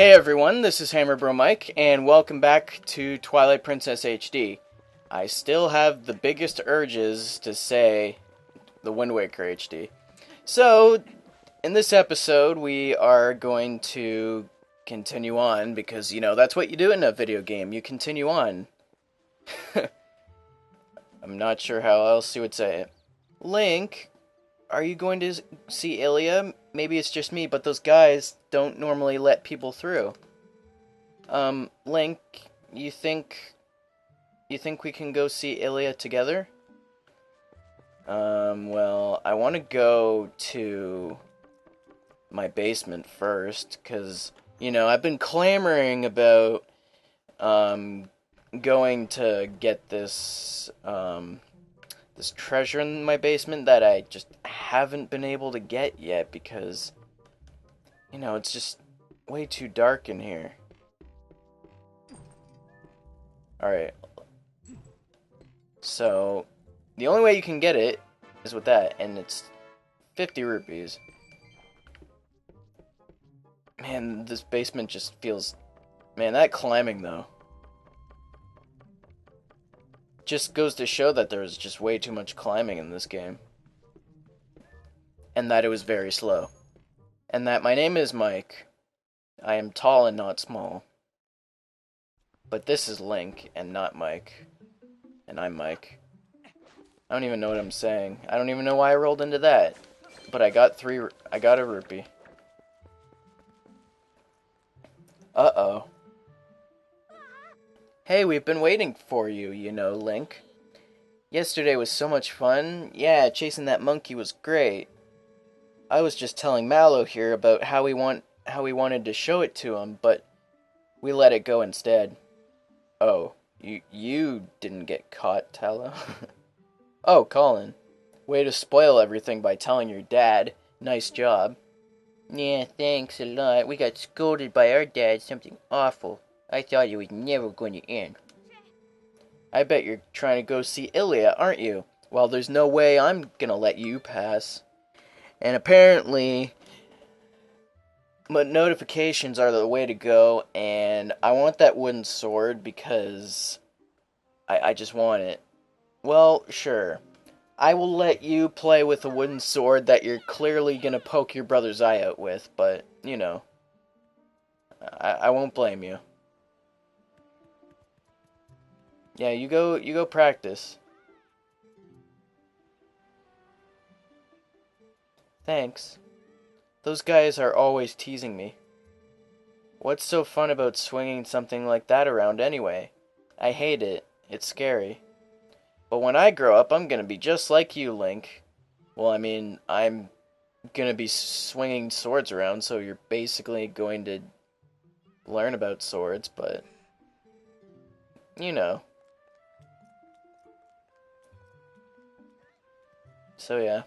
Hey everyone, this is Hammerbro Mike, and welcome back to Twilight Princess HD. I still have the biggest urges to say the Wind Waker HD. So, in this episode, we are going to continue on, because, that's what you do in a video game. You continue on. I'm not sure how else you would say it. Link, are you going to see Ilya? Maybe it's just me, but those guys don't normally let people through. Link, you think we can go see Ilya together? Well, I want to go to my basement first, because, I've been clamoring about, going to get this treasure in my basement that I just haven't been able to get yet, because, it's just way too dark in here. Alright. So, the only way you can get it is with that, and it's 50 rupees. Man, this basement just feels... Man, that climbing, though, just goes to show that there's just way too much climbing in this game. And that it was very slow. And that my name is Mike. I am tall and not small. But this is Link, and not Mike. And I'm Mike. I don't even know what I'm saying. I don't even know why I rolled into that. But I got a rupee. Uh-oh. Hey, we've been waiting for you, Link. Yesterday was so much fun. Yeah, chasing that monkey was great. I was just telling Mallow here about how we wanted to show it to him, but we let it go instead. Oh, you didn't get caught, Tallow? Oh, Colin. Way to spoil everything by telling your dad. Nice job. Yeah, thanks a lot. We got scolded by our dad, something awful. I thought it was never going to end. I bet you're trying to go see Ilya, aren't you? Well, there's no way I'm gonna let you pass. And apparently, but notifications are the way to go, and I want that wooden sword because I just want it. Well, sure. I will let you play with a wooden sword that you're clearly gonna poke your brother's eye out with, but, I won't blame you. Yeah, you go practice. Thanks. Those guys are always teasing me. What's so fun about swinging something like that around anyway? I hate it. It's scary. But when I grow up, I'm gonna be just like you, Link. Well, I mean, I'm gonna be swinging swords around, so you're basically going to learn about swords, but... So, yeah.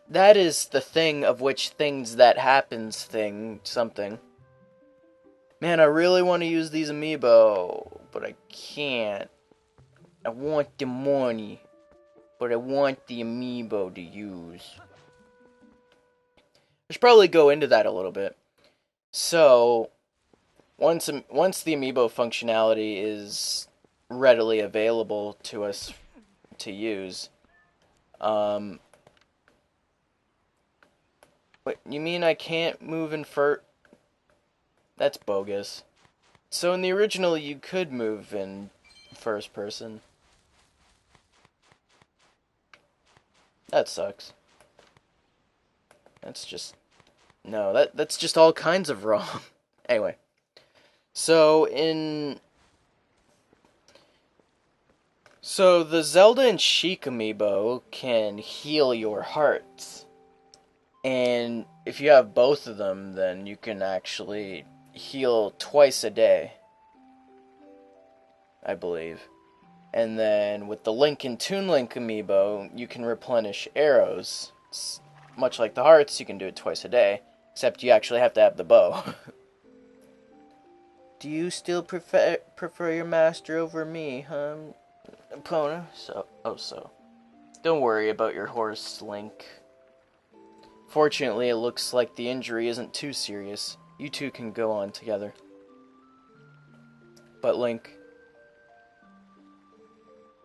That is the thing of which things that happens thing something. Man, I really want to use these amiibo, but I can't. I want the money, but I want the amiibo to use. I should probably go into that a little bit. So, once the amiibo functionality is readily available to us to use, wait, you mean I can't move in That's bogus. So in the original, you could move in first person. That sucks. That's just... No, that's just all kinds of wrong. Anyway. So the Zelda and Sheik amiibo can heal your hearts. And if you have both of them, then you can actually heal twice a day, I believe. And then with the Link and Toon Link amiibo, you can replenish arrows. It's much like the hearts, you can do it twice a day, except you actually have to have the bow. Do you still prefer your master over me, huh, Epona? So. Don't worry about your horse, Link. Fortunately, it looks like the injury isn't too serious. You two can go on together. But Link,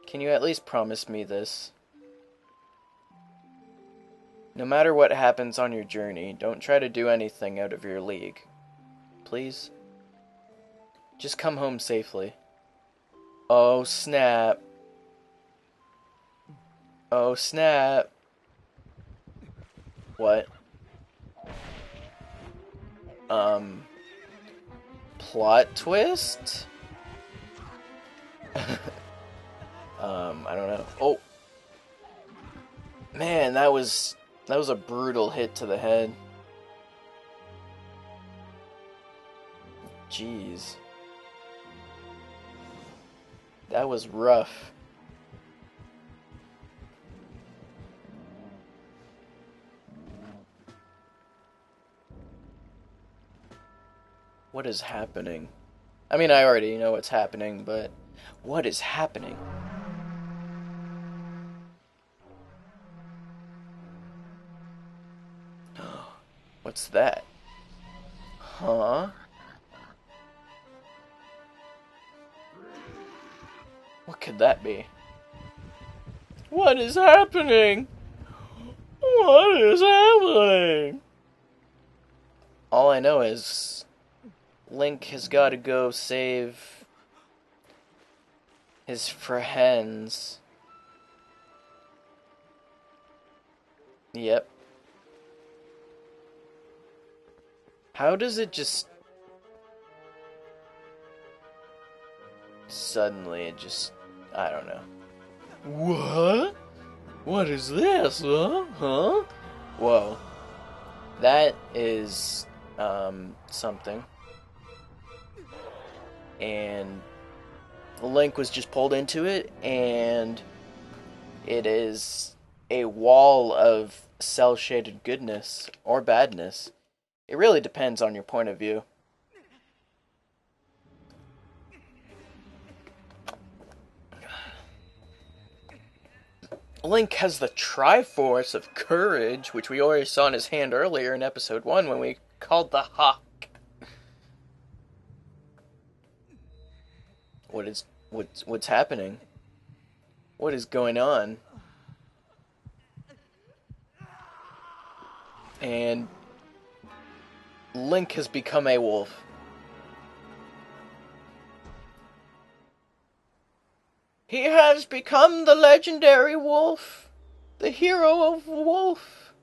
can you at least promise me this? No matter what happens on your journey, don't try to do anything out of your league. Please? Just come home safely. Oh, snap. Oh, snap. What? Plot twist? I don't know. Oh! Man, that was a brutal hit to the head. Jeez. That was rough. What is happening? I mean, I already know what's happening, but what is happening? What's that? Huh? What could that be? What is happening? What is happening? All I know is Link has got to go save his friends. Yep. How does it just suddenly I don't know. What? What is this? Huh? Whoa. That is something. And Link was just pulled into it, and it is a wall of cel-shaded goodness or badness. It really depends on your point of view. Link has the Triforce of Courage, which we already saw in his hand earlier in episode 1 when we called the Hawk. What's happening? What is going on? And Link has become a wolf. He has become the legendary wolf. The hero of wolf.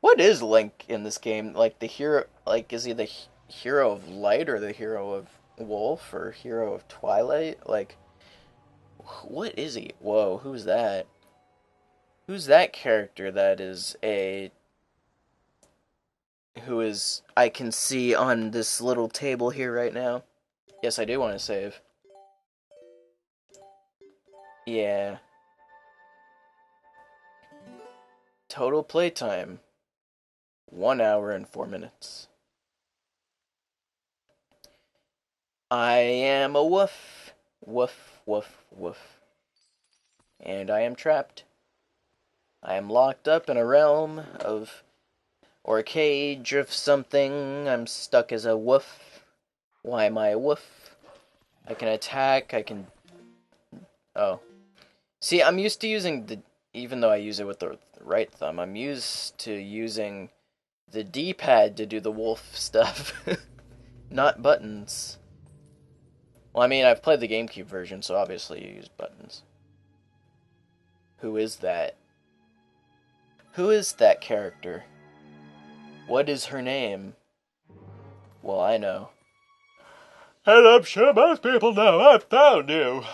What is Link in this game? Like the hero, like is he the hero of light or the hero of wolf or hero of Twilight? Like what is he? Whoa, who's that? Who's that character that is who is I can see on this little table here right now? Yes, I do want to save. Yeah. Total playtime 1 hour and 4 minutes. I am a woof. Woof, woof, woof. And I am trapped. I am locked up in a realm of, or a cage of something. I'm stuck as a woof. Why am I a woof? I can attack, I can... Oh. See, I'm used to using the... Even though I use it with the right thumb, I'm used to using the D-pad to do the wolf stuff. Not buttons. Well, I mean, I've played the GameCube version, so obviously you use buttons. Who is that? Who is that character? What is her name? Well, I know. And I'm sure most people know I found you.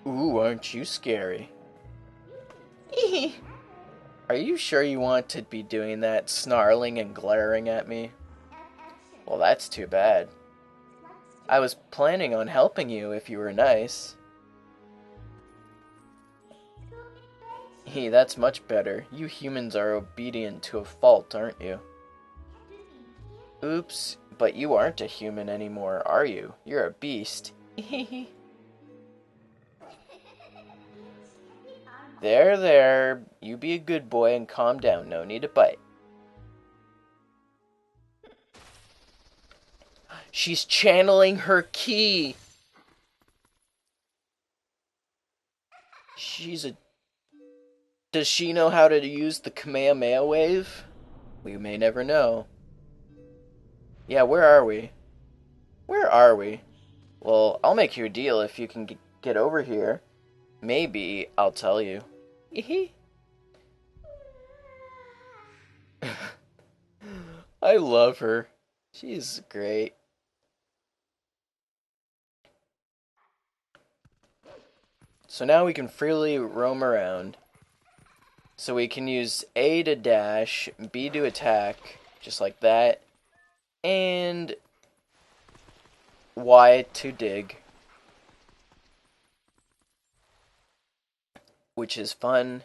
Ooh, aren't you scary? Are you sure you want to be doing that, snarling and glaring at me? Well, that's too bad. I was planning on helping you if you were nice. That's much better. You humans are obedient to a fault, aren't you? Oops, but you aren't a human anymore, are you? You're a beast. There. You be a good boy and calm down. No need to bite. She's channeling her ki. She's a... Does she know how to use the Kamehameha wave? We may never know. Yeah, where are we? Where are we? Well, I'll make you a deal if you can get over here. Maybe I'll tell you. I love her. She's great. So now we can freely roam around. So we can use A to dash, B to attack, just like that, and Y to dig. Which is fun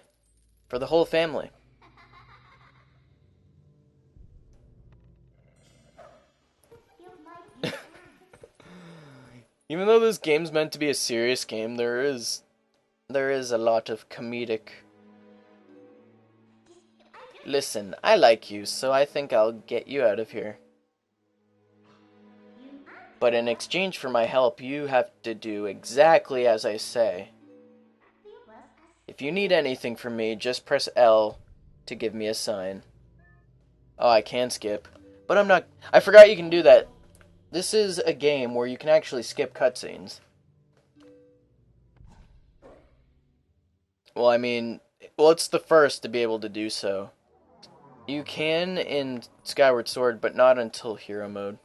for the whole family. Even though this game's meant to be a serious game, there is a lot of comedic. Listen, I like you, so I think I'll get you out of here. But in exchange for my help, you have to do exactly as I say. If you need anything from me, just press L to give me a sign. Oh, I can skip. But I'm not... I forgot you can do that. This is a game where you can actually skip cutscenes. Well, I mean... Well, it's the first to be able to do so. You can in Skyward Sword, but not until Hero Mode.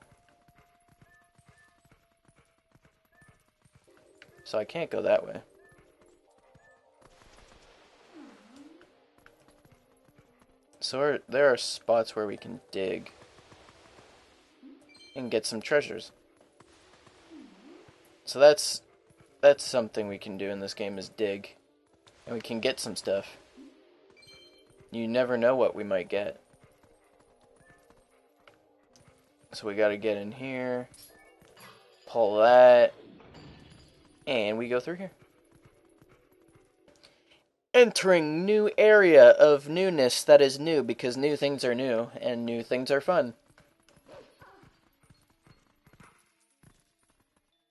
So I can't go that way. So there are spots where we can dig and get some treasures. So that's something we can do in this game, is dig. And we can get some stuff. You never know what we might get. So we gotta get in here, pull that, and we go through here. Entering new area of newness that is new, because new things are new, and new things are fun.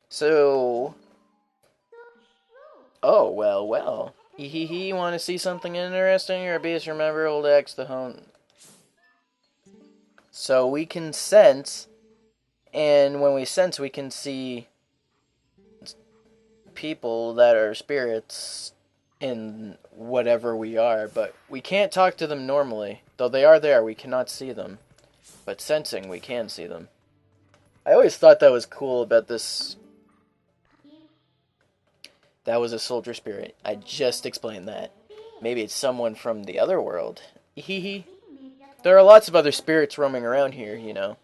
So... Oh, well. Hee. Want to see something interesting? Your base, remember, hold X to home. So we can sense, and when we sense, we can see people that are spirits in whatever we are, but we can't talk to them normally. Though they are there, we cannot see them. But sensing, we can see them. I always thought that was cool about this. That was a soldier spirit. I just explained that. Maybe it's someone from the other world. Hehe. There are lots of other spirits roaming around here, you know.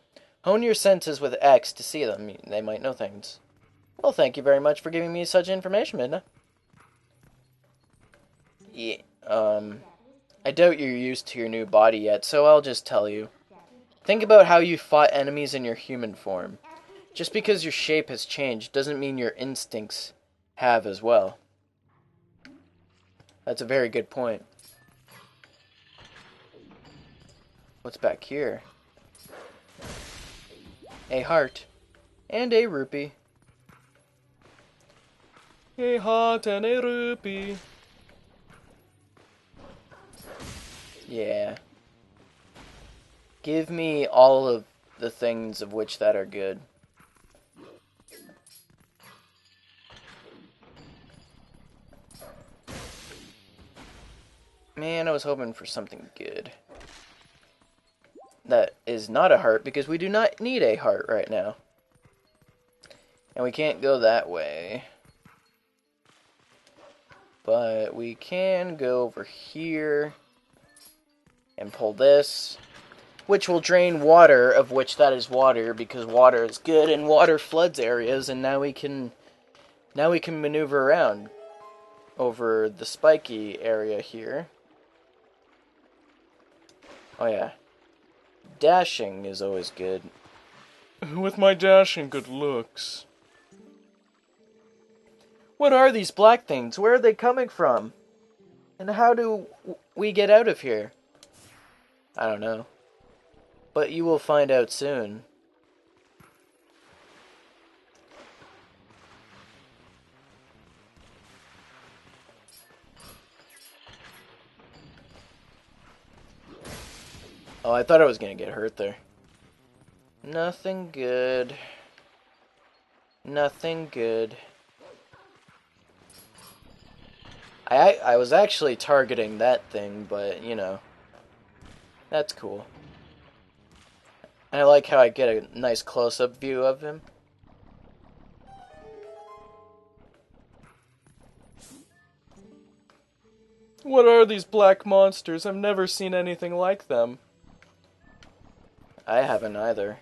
Hone your senses with X to see them. They might know things. Well, thank you very much for giving me such information, Midna. Yeah, I doubt you're used to your new body yet, so I'll just tell you. Think about how you fought enemies in your human form. Just because your shape has changed doesn't mean your instincts have as well. That's a very good point. What's back here? A heart. And a rupee. A heart and a rupee. Yeah. Give me all of the things of which that are good. Man, I was hoping for something good. That is not a heart, because we do not need a heart right now. And we can't go that way. But we can go over here and pull this, which will drain water, of which that is water, because water is good and water floods areas, and now we can maneuver around over the spiky area here. Oh yeah. Dashing is always good. With my dashing good looks. What are these black things? Where are they coming from? And how do we get out of here? I don't know. But you will find out soon. Oh, I thought I was gonna get hurt there. Nothing good. Nothing good. I was actually targeting that thing, but, you know, that's cool. And I like how I get a nice close-up view of him. What are these black monsters? I've never seen anything like them. I haven't either.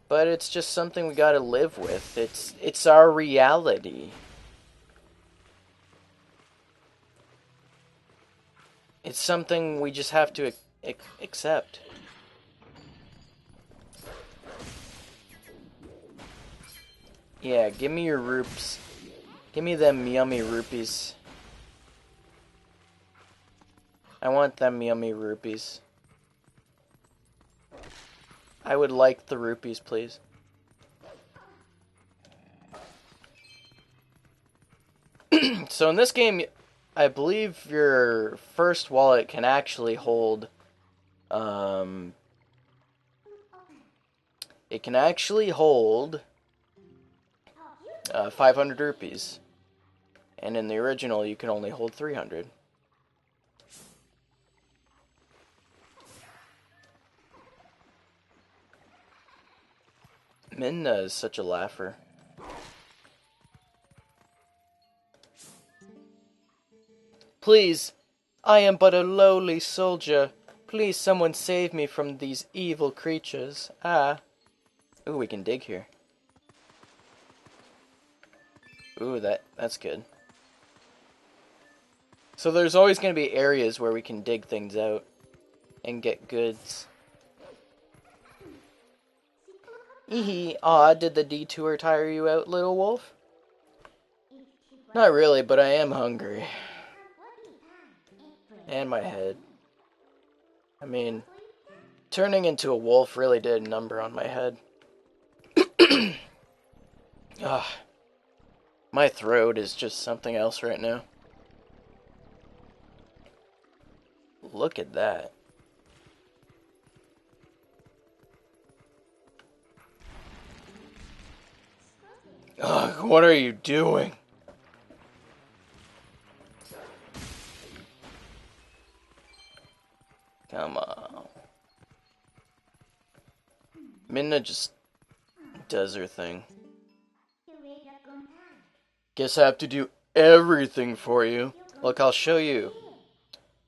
But it's just something we gotta live with. It's our reality. It's something we just have to accept. Yeah, give me your roops. Give me them yummy rupees. I want them yummy rupees. I would like the rupees, please. So in this game, I believe your first wallet can actually hold, it can actually hold 500 rupees. And in the original, you can only hold 300. Midna is such a laugher. Please, I am but a lowly soldier. Please, someone save me from these evil creatures. Ah. Ooh, we can dig here. Ooh, that's good. So there's always going to be areas where we can dig things out and get goods. Eehee, aw, did the detour tire you out, little wolf? Not really, but I am hungry. And my head. I mean, turning into a wolf really did a number on my head. Ugh. My throat is just something else right now. Look at that. Ugh, what are you doing? Come on. Midna just does her thing. Guess I have to do everything for you. Look, I'll show you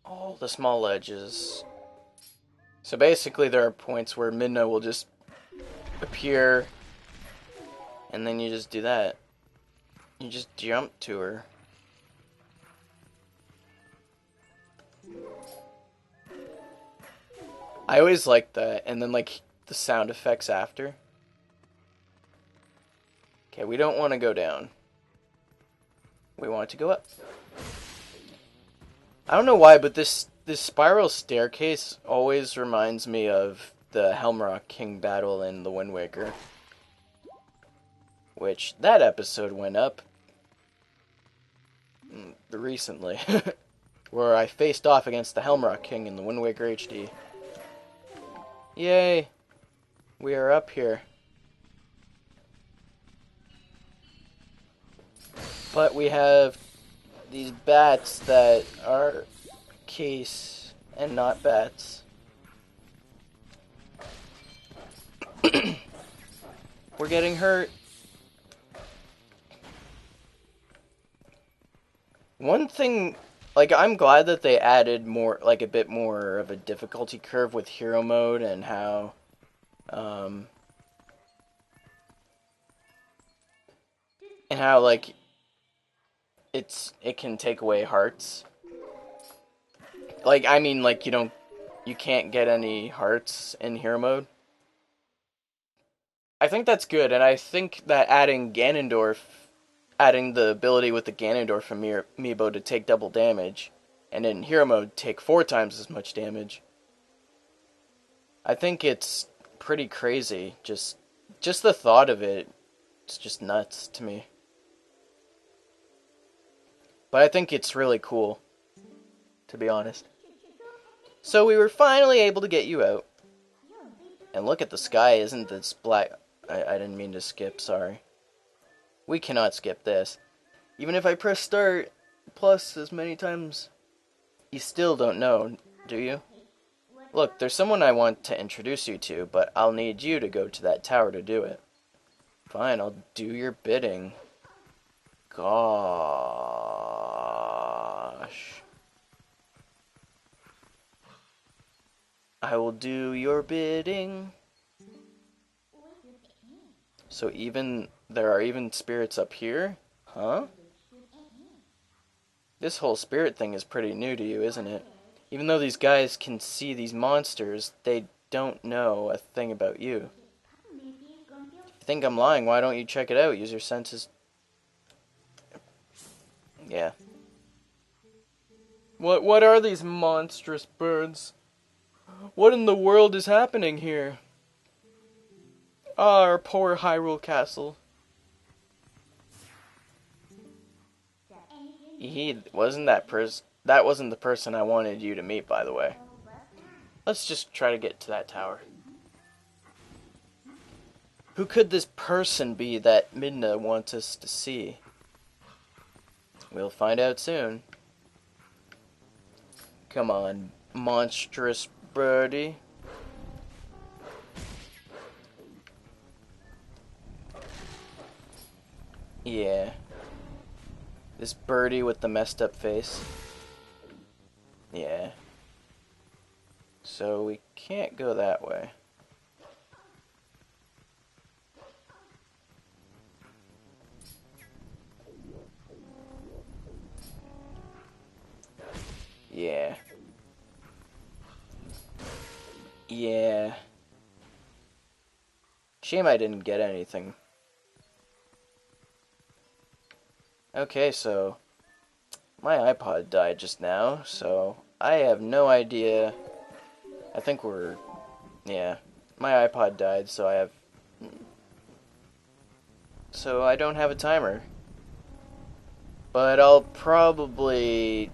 all the small ledges. So basically there are points where Midna will just appear, and then you just do that. You just jump to her. I always like that, and then like the sound effects after. Okay, we don't want to go down. We want to go up. I don't know why, but this spiral staircase always reminds me of the Helmrock King battle in The Wind Waker. Which, that episode went up recently. Where I faced off against the Helmrock King in The Wind Waker HD. Yay! We are up here. But we have these bats that are case and not bats. We're getting hurt. One thing, like, I'm glad that they added more, like, a bit more of a difficulty curve with hero mode and how, like, it can take away hearts. Like, I mean, like, you can't get any hearts in hero mode. I think that's good, and I think that adding the ability with the Ganondorf amiibo to take double damage, and in hero mode take 4 times as much damage. I think it's pretty crazy. Just the thought of it, it's just nuts to me. But I think it's really cool, to be honest. So we were finally able to get you out. And look at the sky, isn't this black? I didn't mean to skip, sorry. We cannot skip this. Even if I press start plus as many times, you still don't know, do you? Look, there's someone I want to introduce you to, but I'll need you to go to that tower to do it. Fine, I'll do your bidding. Gosh. I will do your bidding. So there are even spirits up here? Huh? This whole spirit thing is pretty new to you, isn't it? Even though these guys can see these monsters, they don't know a thing about you. If you think I'm lying, why don't you check it out? Use your senses. Yeah. What are these monstrous birds? What in the world is happening here? Ah, our poor Hyrule Castle. That wasn't the person I wanted you to meet, by the way. Let's just try to get to that tower. Who could this person be that Midna wants us to see? We'll find out soon. Come on, monstrous birdie. Yeah. This birdie with the messed up face. Yeah. So we can't go that way. Yeah. Yeah. Shame I didn't get anything. Okay, so my iPod died just now, so I have no idea. I think yeah, my iPod died, so I don't have a timer. But I'll probably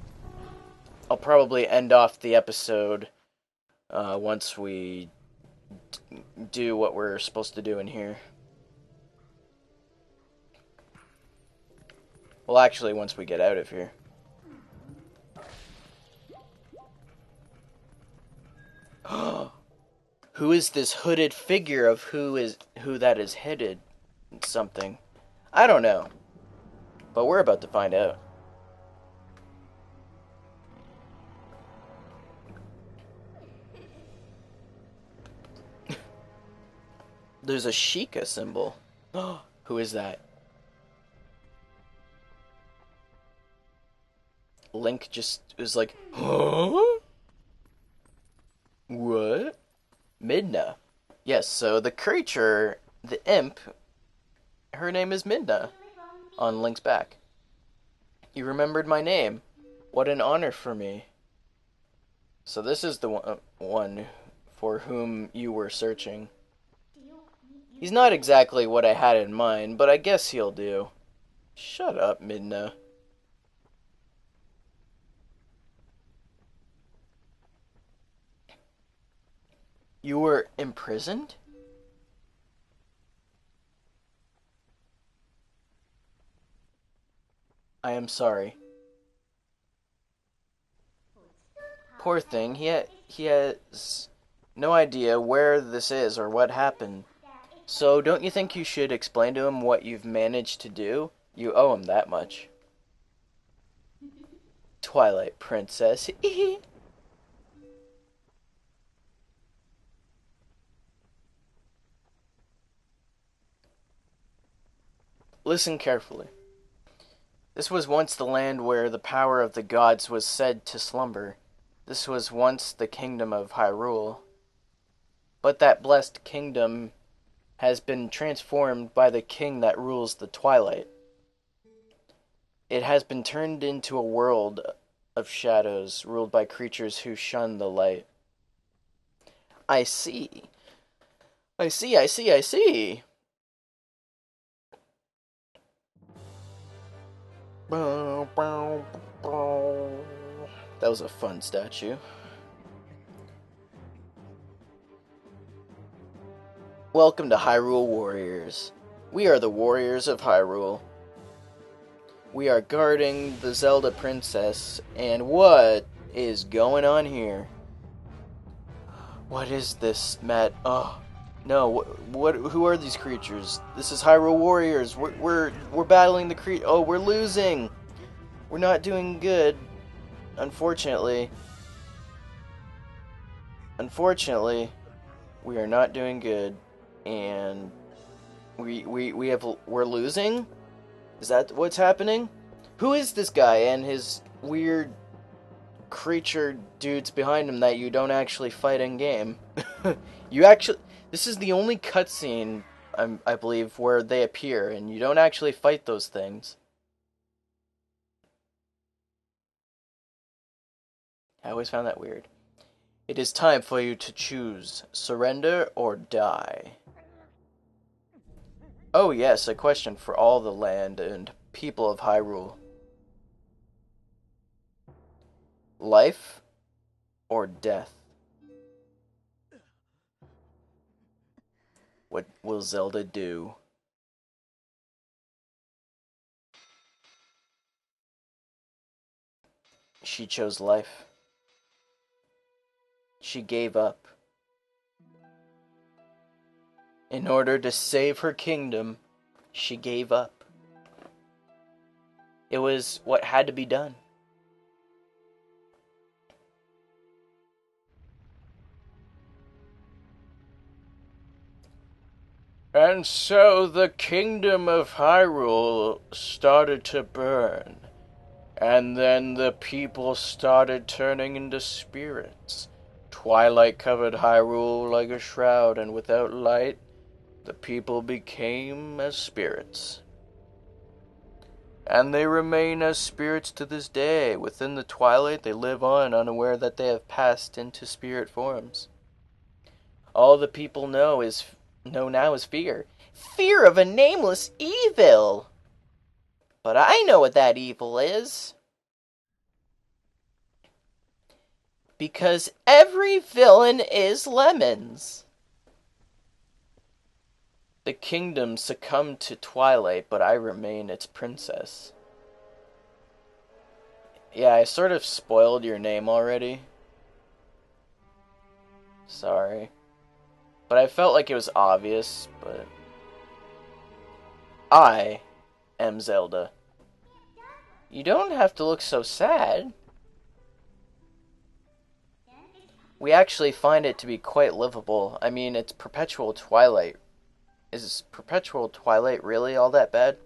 end off the episode once we do what we're supposed to do in here. Well, actually, once we get out of here. Who is this hooded figure of who that is headed something? I don't know. But we're about to find out. There's a Sheikah symbol. Who is that? Link just is like, huh? What? Midna. Yes, so the creature, the imp, her name is Midna on Link's back. You remembered my name. What an honor for me. So this is the one for whom you were searching. He's not exactly what I had in mind, but I guess he'll do. Shut up, Midna. You were imprisoned? I am sorry. Poor thing, he has no idea where this is or what happened. So don't you think you should explain to him what you've managed to do? You owe him that much. Twilight Princess. Listen carefully. This was once the land where the power of the gods was said to slumber. This was once the kingdom of Hyrule. But that blessed kingdom has been transformed by the king that rules the Twilight. It has been turned into a world of shadows, ruled by creatures who shun the light. I see. I see, I see, I see. That was a fun statue. Welcome to Hyrule Warriors. We are the Warriors of Hyrule. We are guarding the Zelda Princess, and what is going on here? What is this, Matt? Oh, no, who are these creatures? This is Hyrule Warriors. We're battling the Oh, we're losing. We're not doing good, unfortunately. Unfortunately, we are not doing good, and we're losing? Is that what's happening? Who is this guy and his weird creature dudes behind him that you don't actually fight in game? This is the only cutscene, I believe, where they appear, and you don't actually fight those things. I always found that weird. It is time for you to choose, surrender or die. Oh yes, a question for all the land and people of Hyrule. Life or death? What will Zelda do? She chose life. She gave up. In order to save her kingdom, she gave up. It was what had to be done. And so the kingdom of Hyrule started to burn. And then the people started turning into spirits. Twilight covered Hyrule like a shroud, and without light, the people became as spirits. And they remain as spirits to this day. Within the twilight, they live on, unaware that they have passed into spirit forms. All the people know now is fear. Fear of a nameless evil! But I know what that evil is. Because every villain is lemons. The kingdom succumbed to Twilight, but I remain its princess. Yeah, I sort of spoiled your name already. Sorry. But I felt like it was obvious, but... I am Zelda. You don't have to look so sad. We actually find it to be quite livable. I mean, it's perpetual twilight. Is perpetual twilight really all that bad?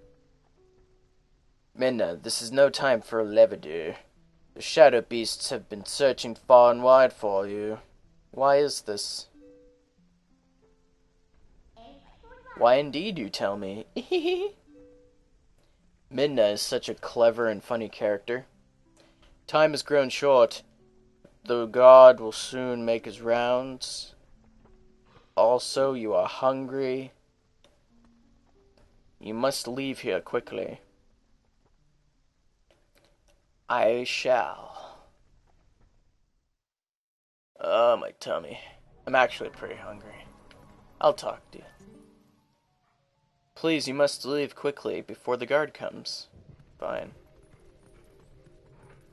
Midna, this is no time for levity. The shadow beasts have been searching far and wide for you. Why is this? Why indeed, you tell me. Midna is such a clever and funny character. Time has grown short. The god will soon make his rounds. Also, you are hungry. You must leave here quickly. I shall. Oh, my tummy. I'm actually pretty hungry. I'll talk to you. Please, you must leave quickly before the guard comes. Fine.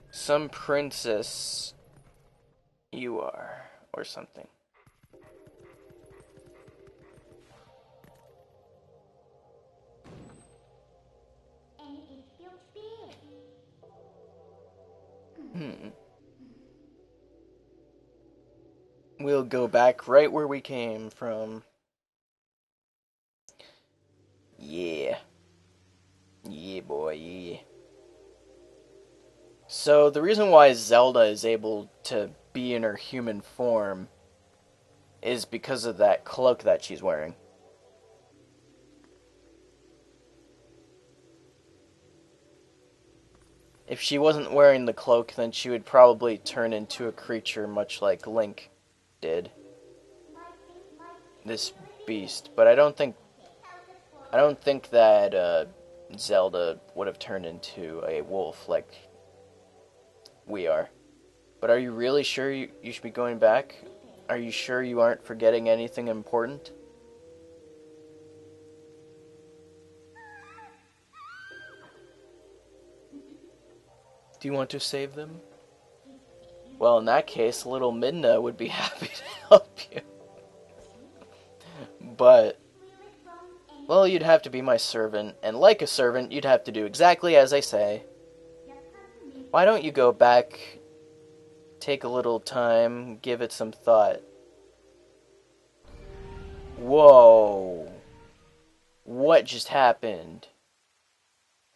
Some princess you are, or something. We'll go back right where we came from. Yeah. Yeah, boy, yeah. So, the reason why Zelda is able to be in her human form is because of that cloak that she's wearing. If she wasn't wearing the cloak, then she would probably turn into a creature much like Link did. This beast. But I don't think that Zelda would have turned into a wolf like we are. But are you really sure you should be going back? Are you sure you aren't forgetting anything important? Do you want to save them? Well, in that case, little Midna would be happy to help you. But, well, you'd have to be my servant, and like a servant, you'd have to do exactly as I say. Why don't you go back, take a little time, give it some thought. Whoa. What just happened?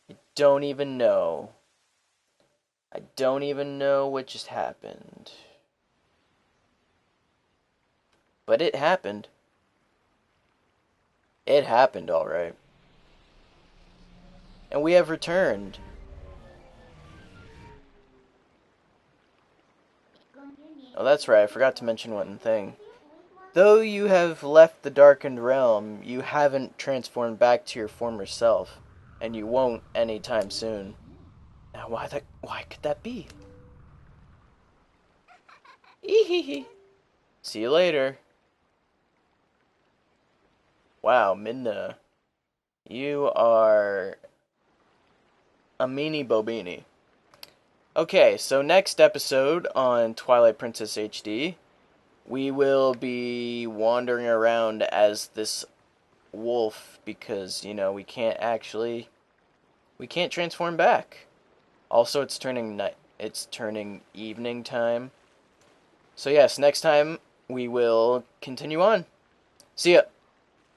I don't even know. I don't even know what just happened. But it happened. It happened, alright. And we have returned. Oh, that's right, I forgot to mention one thing. Though you have left the darkened realm, you haven't transformed back to your former self. And you won't anytime soon. Now, why could that be? Ehehe. See you later. Wow, Midna. You are a meanie bobini. Okay, so next episode on Twilight Princess HD, we will be wandering around as this wolf because, we can't transform back. Also, it's turning evening time. So yes, next time we will continue on. See ya.